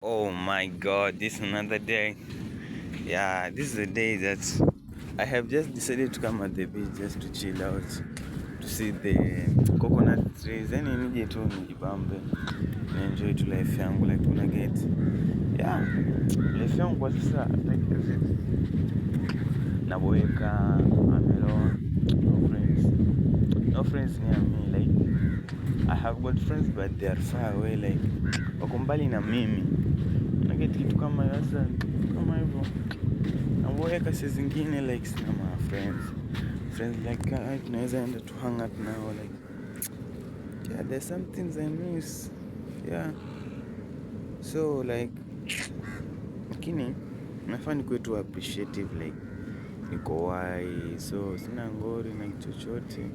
Oh my god, this is another day. Yeah, this is the day that I have just decided to come at the beach just to chill out, to see the coconut trees. Yani nije tu nijibambe, na enjoy to life yangu like una get. Yeah, life yangu kwa sasa like is it? Naboeka, I'm alone, no friends. No friends near me like I have got friends but they are far away like wako mbali na mimi. Naget kitu kama sasa kama hivyo. Naboeka saa zingine like sina ma friends like tunaweza enda to hang out now like yeah, there's some things I miss. Yeah, so like lakini nafaa nikuwe tu appreciative like niko wai, so sina ngori na chochote.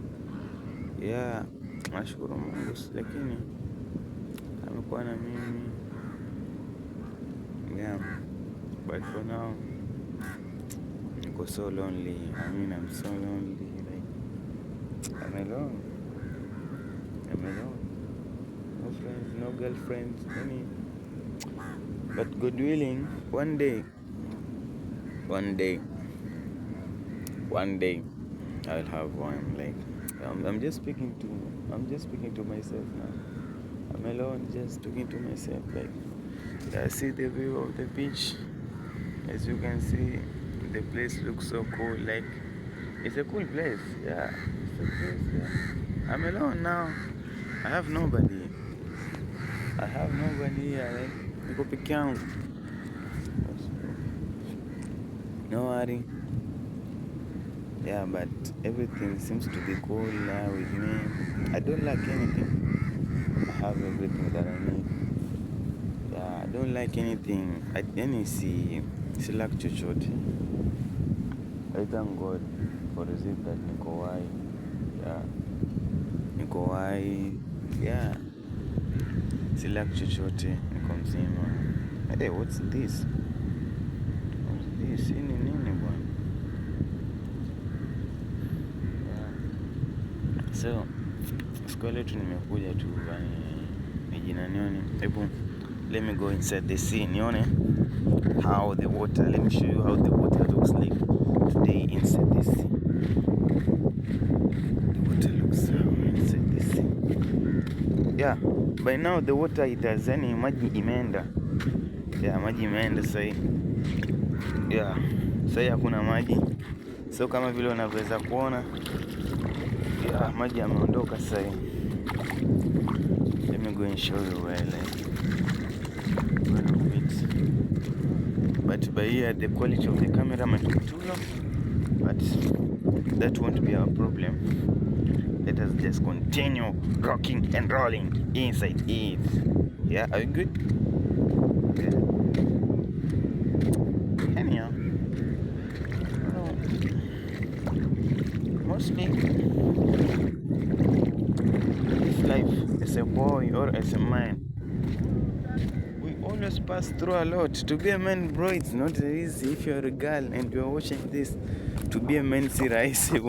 Yeah, nashukuru Mungu lakini amekuwa na mimi. Yeah, but for now niko so lonely. I mean I'm so lonely like I'm alone. No friends, no girlfriends, any. But God willing, one day I'll have one. Like I'm just speaking to myself now. I'm alone, just talking to myself. Like I see the view of the beach. As you can see, the place looks so cool. Like it's a cool place. Yeah, it's a place. Yeah. I'm alone now. I have nobody here. Like niko peke yangu. No worry. Yeah, but everything seems to be cool now with me. I don't lack anything. I have everything that I need. Yeah, I don't like anything. Si lack chochote. I thank God for the zip that niko wai. Yeah. Niko wai. Yeah. Si lack chochote. Niko mzima. Hey, what's this? Hii ni nini bwana? So, siku leo tu nimekuja tu nijina nione. Hebu let me go inside the sea nione how the water, let me show you how the water looks like today inside the sea. The water looks inside the sea. Yeah, by now the water it has maji imeenda. Yeah, maji imeenda sasa. Yeah, sasa hakuna maji. So kama vile unaweza kuona, yeah, maji yameondoka sasa. Let me go and show you where like but by here the quality of the camera might be too low, but that won't be our problem. Let us just continue rocking and rolling inside it. Yeah, are you good? Yeah. Anyhow, mostly this life as a boy or as a man, we always pass through a lot. To be a man, bro, it's not easy. If you're a girl and you're watching this, to be a man si rahisi.